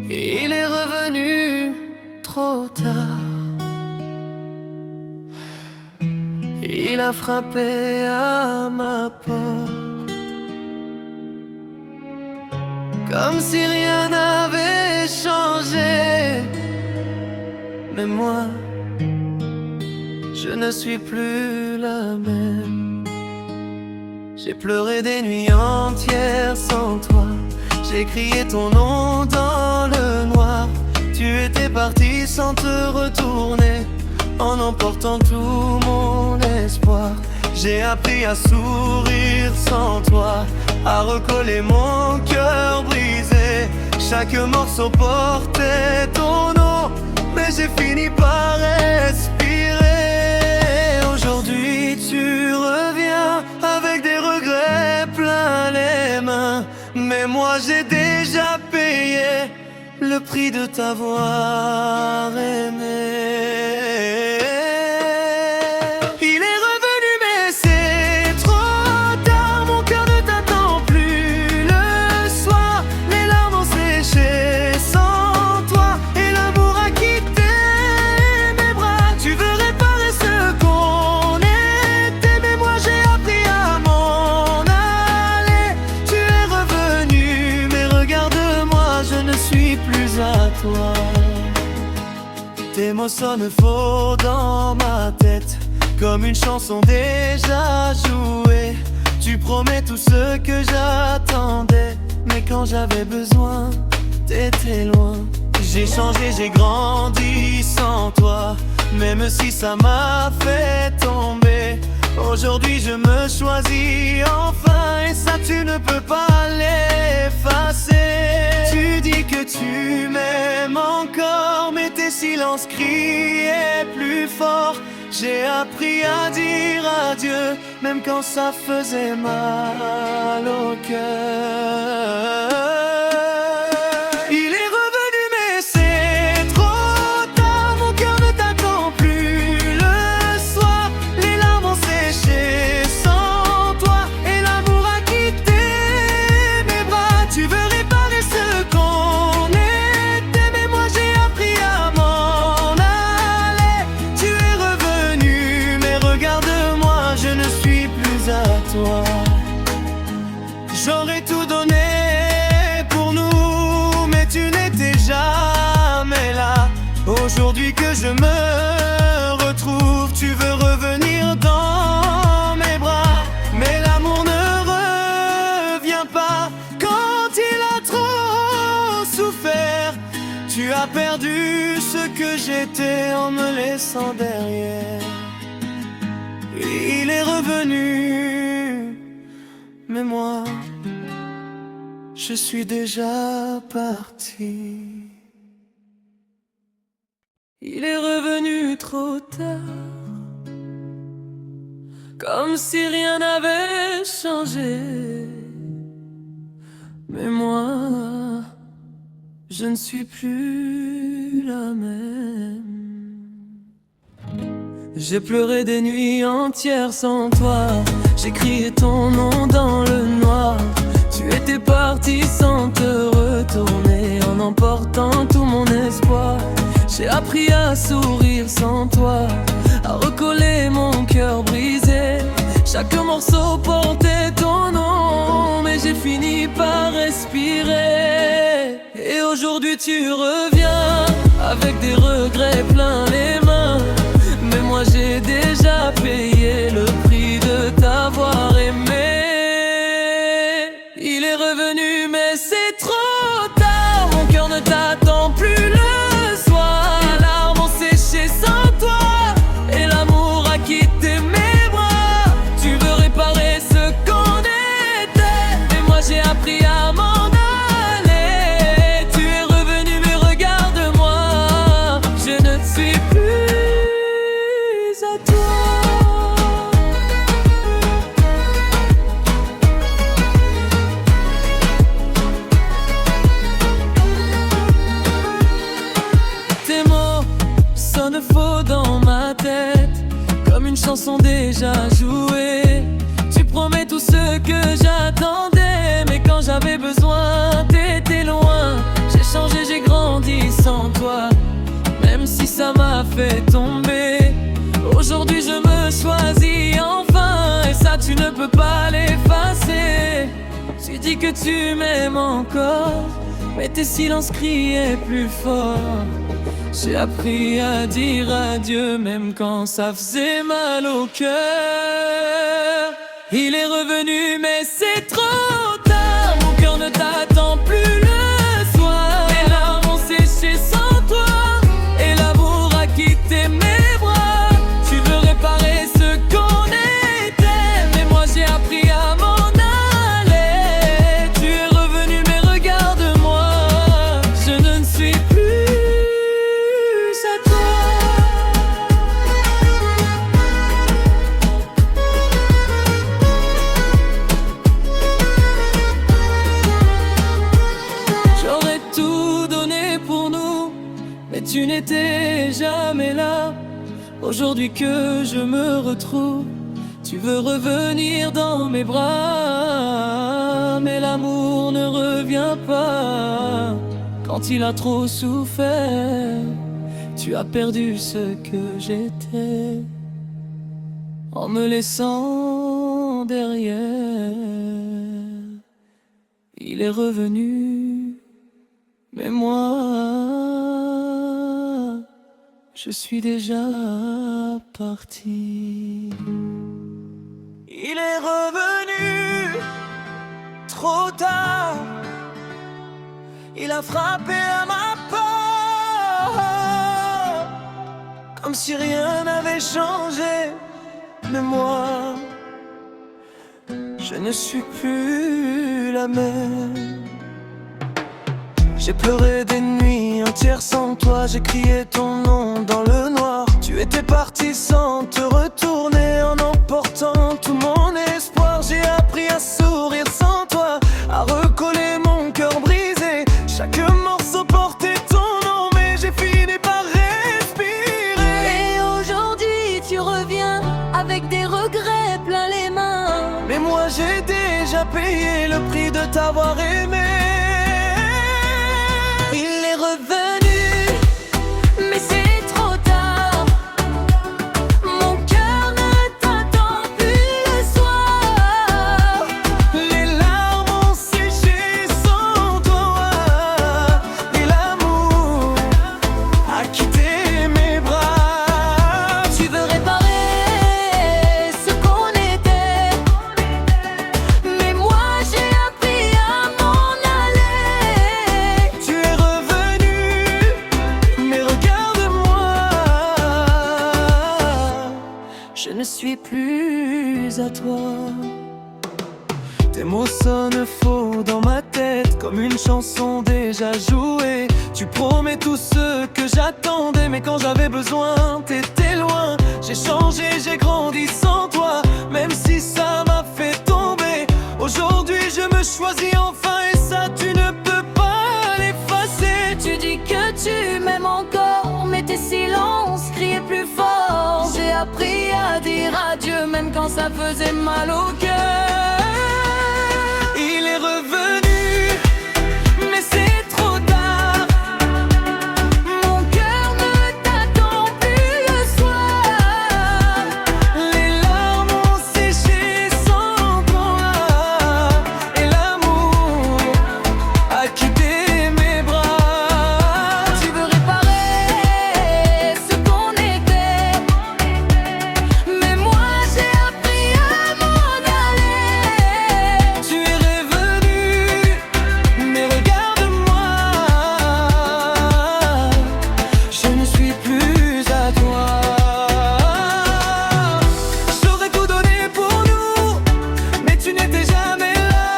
Il est revenu trop tard. Il a frappé à ma porte, comme si rien n'avait changé. Mais moi, je ne suis plus la même. J'ai pleuré des nuits entières sans toi. J'ai crié ton nom dans le noir. Tu étais parti sans te retourner, en emportant tout mon espoir. J'ai appris à sourire sans toi, à recoller mon cœur brisé. Chaque morceau portait ton nom, mais j'ai fini par respirer. Aujourd'hui tu reviens avec des regrets plein les mains, mais moi j'ai déjà payé le prix de t'avoir aimé. Il est revenu mais c'est trop tard. Mon cœur ne t'attend plus le soir. Les larmes ont séché sans toi et l'amour a quitté mes bras. Tu veux réparer ce qu'on était, mais moi j'ai appris à m'en aller. Tu es revenu mais regarde-moi, je ne suis plus à toi. Tes mots sonnent faux dans ma tête, comme une chanson déjà jouée. Tu promets tout ce que j'attendais, mais quand j'avais besoin, t'étais loin. J'ai changé, j'ai grandi sans toi, même si ça m'a fait tomber. Aujourd'hui je me choisis enfin, et ça tu ne peux pas l'effacer. Tu dis que tu m'aimes encore, mais tes silences criaient plus fort. J'ai appris à dire adieu, même quand ça faisait mal au cœur. Il est revenu mais c'est trop tard. Mon cœur ne t'attend plus le soir. Les larmes ont séché sans toi et l'amour a quitté mes bras. Tu veux réparer ce qu'on était, mais moi j'ai appris à m'en aller. Tu es revenu mais regarde-moi, je ne suis plus à toi. J'aurais tout donné pour nous, mais tu n'étais jamais là. Aujourd'hui que je me retrouve, tu veux revenir dans mes bras, mais l'amour ne revient pas quand il a trop souffert. Tu as perdu ce que j'étais en me laissant derrière. Il est revenu, mais moi, je suis déjà parti. Il est revenu trop tard, comme si rien n'avait changé. Mais moi, je ne suis plus la même. J'ai pleuré des nuits entières sans toi. J'ai crié ton nom dans le noir. Tu étais parti sans te retourner, en emportant tout mon espoir. J'ai appris à sourire sans toi, à recoller mon cœur brisé. Chaque morceau portait ton nom, mais j'ai fini par respirer. Et aujourd'hui tu reviens avec des regrets plein les mains, mais moi j'ai déjà payé le prix de t'avoir aimé. Il est revenu mais c'est trop tard. Mon cœur ne t'attend plus le soir. Les larmes ont séché sans toi et l'amour a quitté mes bras. Tu veux réparer ce qu'on était, mais moi j'ai appris à m'en aller. Tu es revenu mais regarde-moi, je ne suis plus à toi. Tes mots sonnent faux dans ma tête, comme une chanson déjà jouée. Tu promets tout ce que j'attendais, mais quand j'avais besoin, t'étais loin. J'ai changé, j'ai grandi fait tomber. Aujourd'hui je me choisis enfin, et ça tu ne peux pas l'effacer. Tu dis que tu m'aimes encore, mais tes silences criaient plus fort. J'ai appris à dire adieu même quand ça faisait mal au cœur. Il est revenu mais c'est trop tard. Mon cœur ne t'attend plus le soir. Mes larmes ont séché sans toi, et l'amour a quitté mes bras. Tu veux réparer ce qu'on était, mais moi j'ai appris à m'en aller. Tu es revenu mais regarde-moi, je ne suis plus à toi. J'aurais tout donné pour nous, mais tu n'étais jamais là. Aujourd'hui que je me retrouve, tu veux revenir dans mes bras. Mais l'amour ne revient pas. Quand il a trop souffert, tu as perdu ce que j'étais, en me laissant derrière. Il est revenu, mais moi, je suis déjà parti. Il est revenu trop tard. Il a frappé à ma porte, comme si rien n'avait changé. Mais moi, je ne suis plus la même. J'ai pleuré des nuits entières sans toi. J'ai crié ton nom dans le noir. Tu étais parti sans te retourner, en emportant tout mon espoir. J'ai appris à sourire sans toi, à recoller mon cœur brisé. Chaque morceau portait ton nom, mais j'ai fini par respirer. Et aujourd'hui tu reviens avec des regrets plein les mains. Mais moi j'ai déjà payé le prix de t'avoir aimé. Il est revenu, mais c'est trop tard. Mon cœur ne t'attend plus le soir. Les larmes ont séché sans toi, et l'amour a quitté mes bras. Tu veux réparer ce qu'on était, mais moi j'ai appris à m'en aller. Tu es revenu, mais regarde-moi, je ne suis plus à toi. Tes mots sonnent faux dans ma tête, comme une chanson déjà jouée. Tu promets tout ce que j'attendais, mais quand j'avais besoin, t'étais loin. J'ai changé, j'ai grandi sans toi, même si ça m'a fait tomber. Aujourd'hui je me choisis enfin, et ça tu ne peux pas l'effacer. Tu dis que tu m'aimes encore, mais tes silences criaient plus fort. J'ai appris à dire adieu même quand ça faisait mal au cœur. Il est revenu, mais c'est trop tard. Mon cœur ne t'attend plus le soir. Les larmes ont séché sans toi, et l'amour a quitté mes bras. Tu veux réparer ce qu'on était, mais moi j'ai appris à m'en aller. Tu es revenu, mais regarde-moi, je ne suis plus à toi. J'aurais tout donné pour nous, mais tu n'étais jamais là.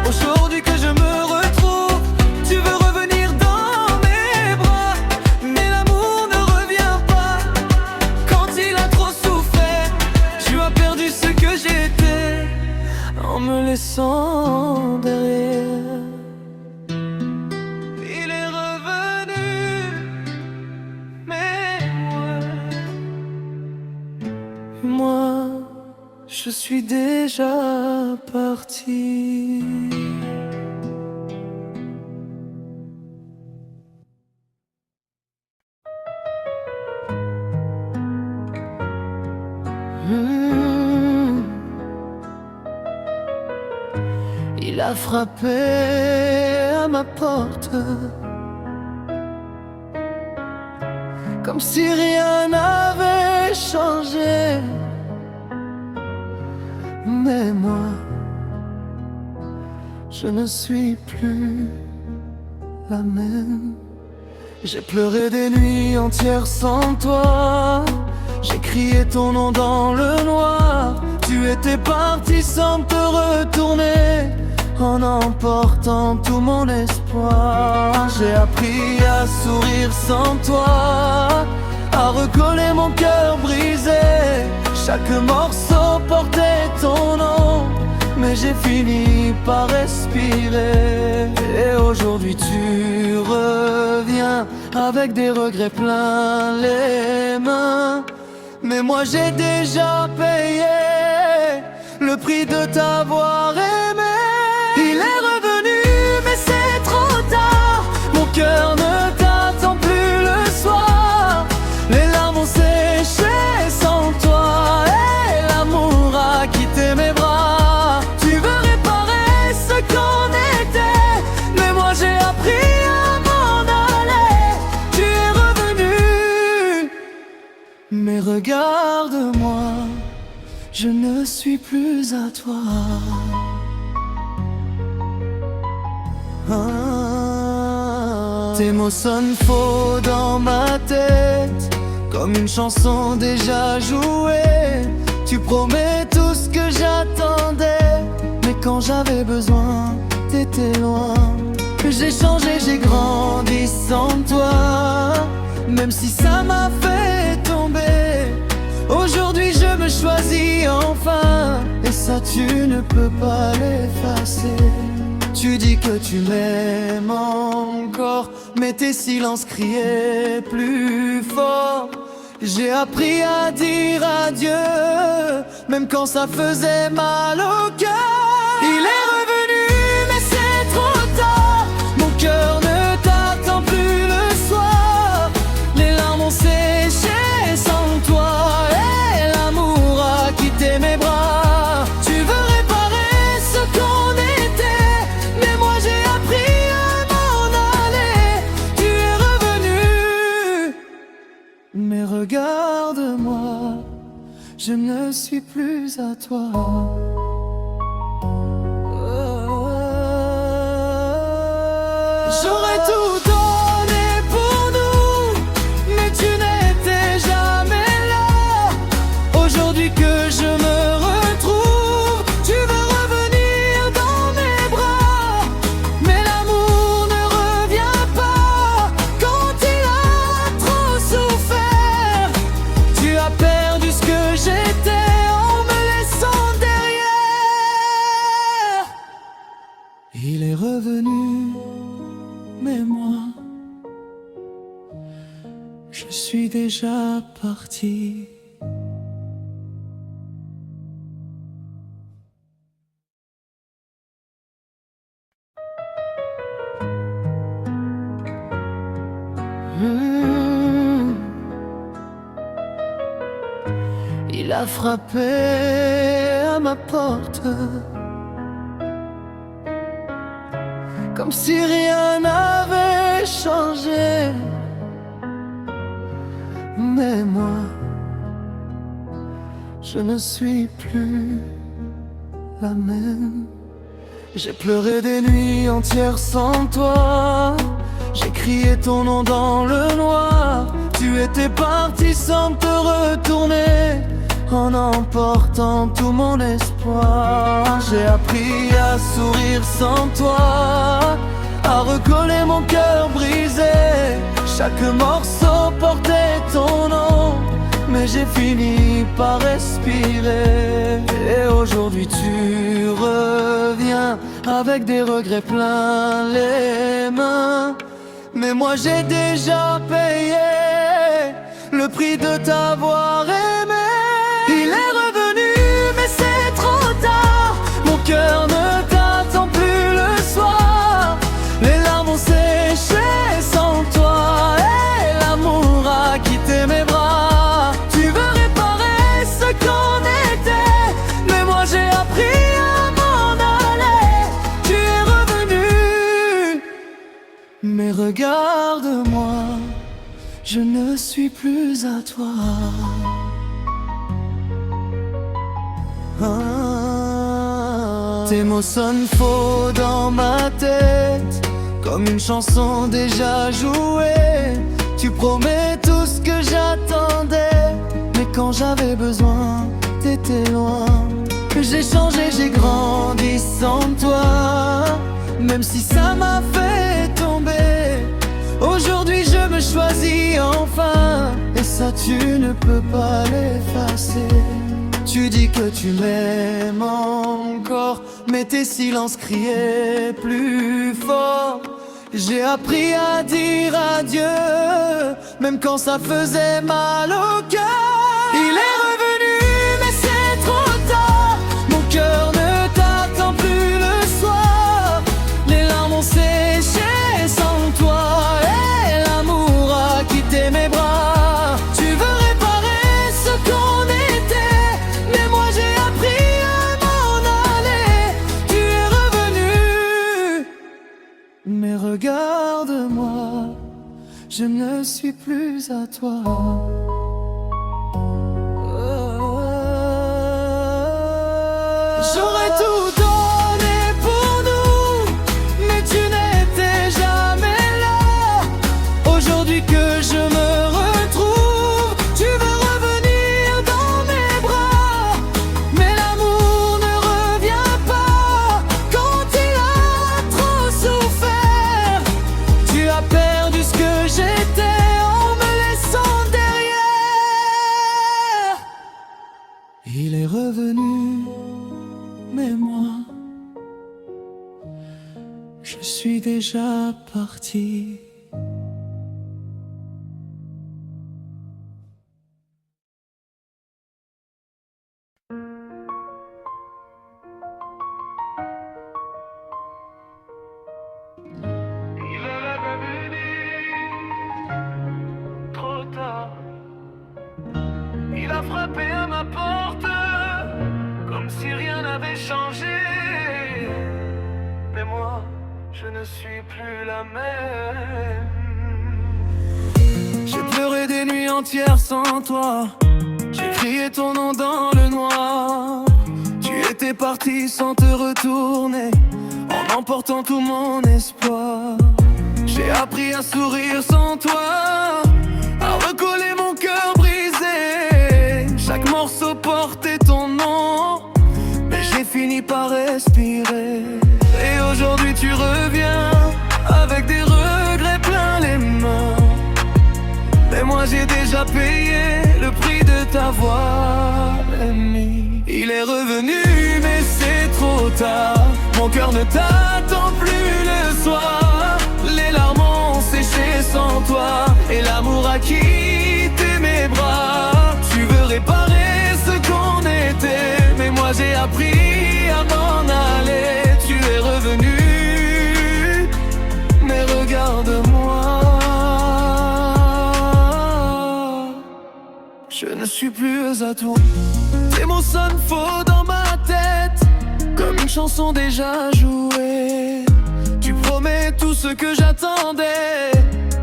Aujourd'hui que je me retrouve, tu veux revenir dans mes bras. Mais l'amour ne revient pas. Quand il a trop souffert, tu as perdu ce que j'étais, en me laissant derrière. Il est revenu, mais moi, je suis déjà parti. a frappé à ma porte, comme si rien n'avait changé. Mais moi, je ne suis plus la même. J'ai pleuré des nuits entières sans toi. J'ai crié ton nom dans le noir. Tu étais parti sans te retourner, en emportant tout mon espoir. J'ai appris à sourire sans toi, à recoller mon cœur brisé. Chaque morceau portait ton nom, mais j'ai fini par respirer. Et aujourd'hui tu reviens avec des regrets plein les mains. Mais moi j'ai déjà payé le prix de t'avoir aimé. Il est revenu mais c'est trop tard. Mon cœur ne t'attend plus le soir. Les larmes ont séché sans toi et l'amour a quitté mes bras. Tu veux réparer ce qu'on était, mais moi j'ai appris à m'en aller. Tu es revenu, mais regarde-moi, je ne suis plus à toi. Tes mots sonnent faux dans ma tête, comme une chanson déjà jouée. Tu promets tout ce que j'attendais, mais quand j'avais besoin, t'étais loin. J'ai changé, j'ai grandi sans toi, même si ça m'a fait tomber. Aujourd'hui je me choisis enfin, et ça tu ne peux pas l'effacer. Tu dis que tu m'aimes encore, mais tes silences criaient plus fort. J'ai appris à dire adieu, même quand ça faisait mal au cœur. Il est revenu, mais c'est trop tard. Mon cœur ne t'attend plus le soir. Les larmes ont séché sans toi et l'amour a quitté mes bras. Tu veux réparer ce qu'on était, mais moi j'ai appris à m'en aller. Tu es revenu, mais regarde-moi, je ne suis plus à toi. J'aurais tout donné pour nous, mais tu n'étais jamais là. Aujourd'hui que je me retrouve, tu veux revenir dans mes bras. Mais l'amour ne revient pas quand il a trop souffert. Tu as perdu ce que j'étais en me laissant derrière. Il est revenu, mais moi, je suis déjà parti. Il a frappé à ma porte, comme si rien n'avait changé. Mais moi, je ne suis plus la même. J'ai pleuré des nuits entières sans toi. J'ai crié ton nom dans le noir. Tu étais parti sans te retourner, en emportant tout mon espoir. J'ai appris à sourire sans toi, à recoller mon cœur brisé. Chaque morceau portait ton nom, mais j'ai fini par respirer. Et aujourd'hui tu reviens avec des regrets plein les mains. Mais moi j'ai déjà payé le prix de t'avoir aimé. Il est revenu, mais c'est trop tard. Mon cœur ne t'attend plus le soir. Les larmes ont séché sans toi et l'amour a quitté mes bras. Tu veux réparer ce qu'on était, mais moi j'ai appris à m'en aller. Tu Mais regarde-moi, je ne suis plus à toi. Tes mots sonnent faux dans ma tête, comme une chanson déjà jouée. Tu promets tout ce que j'attendais, mais quand j'avais besoin, t'étais loin. J'ai changé, j'ai grandi sans toi, même si ça m'a fait tomber. Aujourd'hui je me choisis enfin, et ça tu ne peux pas l'effacer. Tu dis que tu m'aimes encore, mais tes silences criaient plus fort. J'ai appris à dire adieu, même quand ça faisait mal au cœur. Il est revenu, mais c'est trop tard. Mon cœur ne t'attend plus le soir. Les larmes ont séché sans toi, et l'amour a quitté mes bras. Tu veux réparer ce qu'on était, mais moi j'ai appris à m'en aller. Tu es revenu, mais regarde-moi, je ne suis plus à toi. J'aurais tout donné pour nous, mais tu n'étais jamais là. Aujourd'hui que je me retrouve, tu veux revenir dans mes bras. Mais l'amour ne revient pas quand il a trop souffert. Tu as perdu ce que j'étais en me laissant derrière. Il est revenu, mais moi, je suis déjà parti. Il est revenu, trop tard. Il a frappé à ma porte, comme si rien n'avait changé. Mais moi, je ne suis plus la même. J'ai pleuré des nuits entières sans toi. J'ai crié ton nom dans le noir. Tu étais parti sans te retourner, en emportant tout mon espoir. J'ai appris à sourire sans toi, à recoller mon cœur brisé. Chaque morceau portait ton nom, mais j'ai fini par respirer. Et aujourd'hui tu reviens, avec des regrets plein les mains. Mais moi j'ai déjà payé le prix de t'avoir aimé. Il est revenu, mais c'est trop tard. Mon cœur ne t'attend plus le soir. Les larmes ont séché sans toi, et l'amour a quitté mes bras. Tu veux réparer ce qu'on était, mais moi j'ai appris à m'en aller. Tu es revenu, mais regarde-moi, je ne suis plus à toi. Tes mots sonnent faux dans ma tête, comme une chanson déjà jouée. Tu promets tout ce que j'attendais,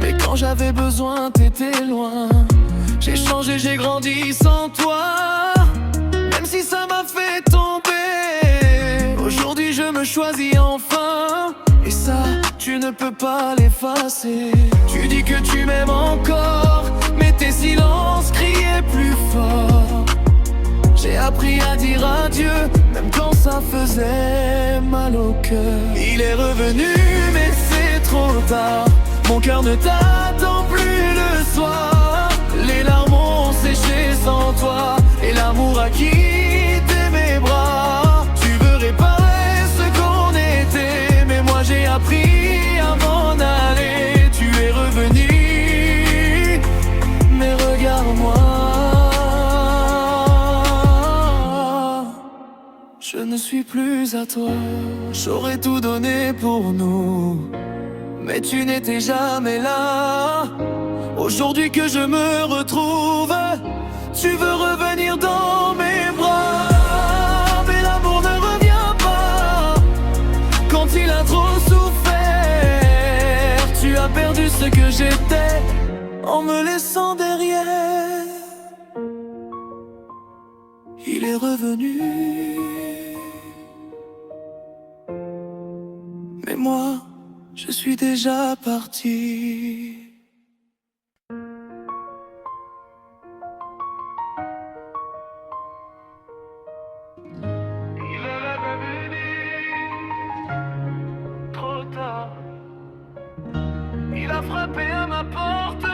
mais quand j'avais besoin t'étais loin. J'ai changé, j'ai grandi sans toi, même si ça m'a fait tomber. Aujourd'hui je me choisis enfin, et ça tu ne peux pas l'effacer. Tu dis que tu m'aimes encore, mais tes silences criaient plus fort. J'ai appris à dire adieu, même quand ça faisait mal au cœur. Il est revenu, mais c'est trop tard. Mon cœur ne t'attend plus le soir. Les larmes ont séché sans toi, et l'amour a quitté mes bras. Tu veux réparer ce qu'on était, mais moi j'ai appris à m'en aller. Tu es revenu, mais regarde-moi, je ne suis plus à toi. J'aurais tout donné pour nous, mais tu n'étais jamais là. Aujourd'hui que je me retrouve, tu veux revenir dans mes bras. Mais l'amour ne revient pas quand il a trop souffert. Tu as perdu ce que j'étais en me laissant derrière. Il est revenu, mais moi, je suis déjà parti. Il est revenu, trop tard. Il a frappé à ma porte,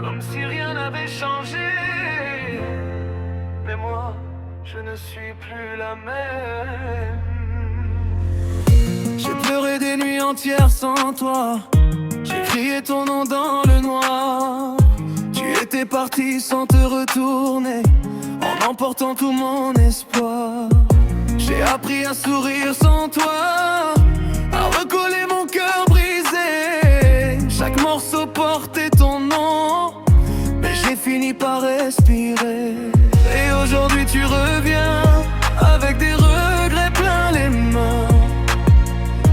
comme si rien n'avait changé. Mais moi, je ne suis plus la même. J'ai pleuré des nuits entières sans toi. J'ai crié ton nom dans le noir. Tu étais parti sans te retourner, en emportant tout mon espoir. J'ai appris à sourire sans toi, à recoller mon cœur brisé. Chaque morceau portait ton nom, mais j'ai fini par respirer. Et aujourd'hui tu reviens avec des regrets plein les mains.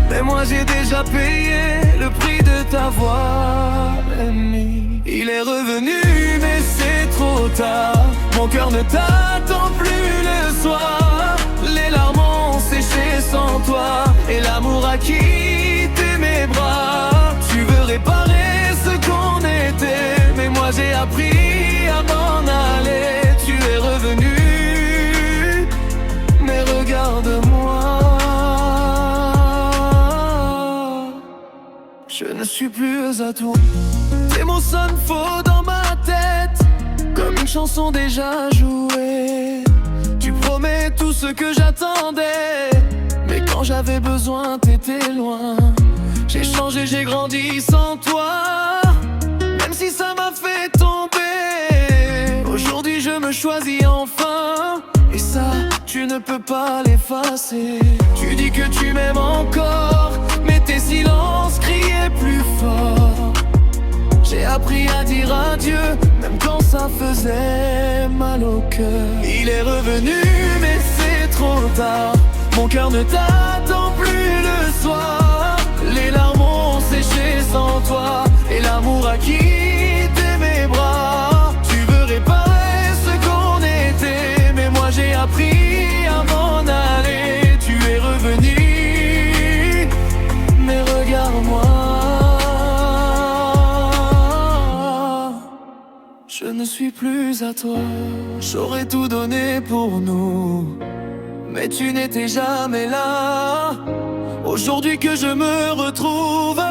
Mais moi j'ai déjà payé le prix de t'avoir aimé. Il est revenu mais c'est trop tard. Mon cœur ne t'attend plus le soir. Les larmes ont séché sans toi et l'amour a quitté mes bras. Tu veux réparer ce qu'on était, mais moi j'ai appris à m'en aller. Tu es revenu, mais regarde-moi. Je ne suis plus à toi. Tes mots sonnent faux dans ma tête, comme une chanson déjà jouée. Tu promets tout ce que j'attendais, mais quand j'avais besoin t'étais loin. J'ai changé, j'ai grandi sans toi, même si ça m'a fait tomber. Aujourd'hui je me choisis enfin, et ça tu ne peux pas l'effacer. Tu dis que tu m'aimes encore, mais tes silences criaient plus fort. J'ai appris à dire adieu, même quand ça faisait mal au cœur. Il est revenu, mais c'est trop tard. Mon cœur ne t'attend plus le soir. Les larmes ont séché sans toi, et l'amour a quitté mes bras. Tu veux réparer ce qu'on était, mais moi j'ai appris à m'en aller. Tu es revenu, mais regarde-moi. Je ne suis plus à toi. J'aurais tout donné pour nous, mais tu n'étais jamais là. Aujourd'hui que je me retrouve,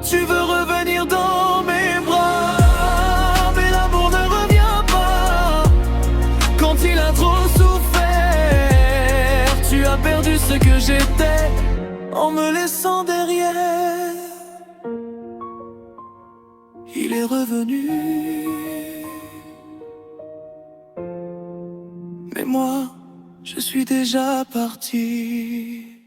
tu veux revenir dans mes bras. Mais l'amour ne revient pas quand il a trop souffert. Tu as perdu ce que j'étais en me laissant derrière. Il est revenu, mais moi, je suis déjà parti.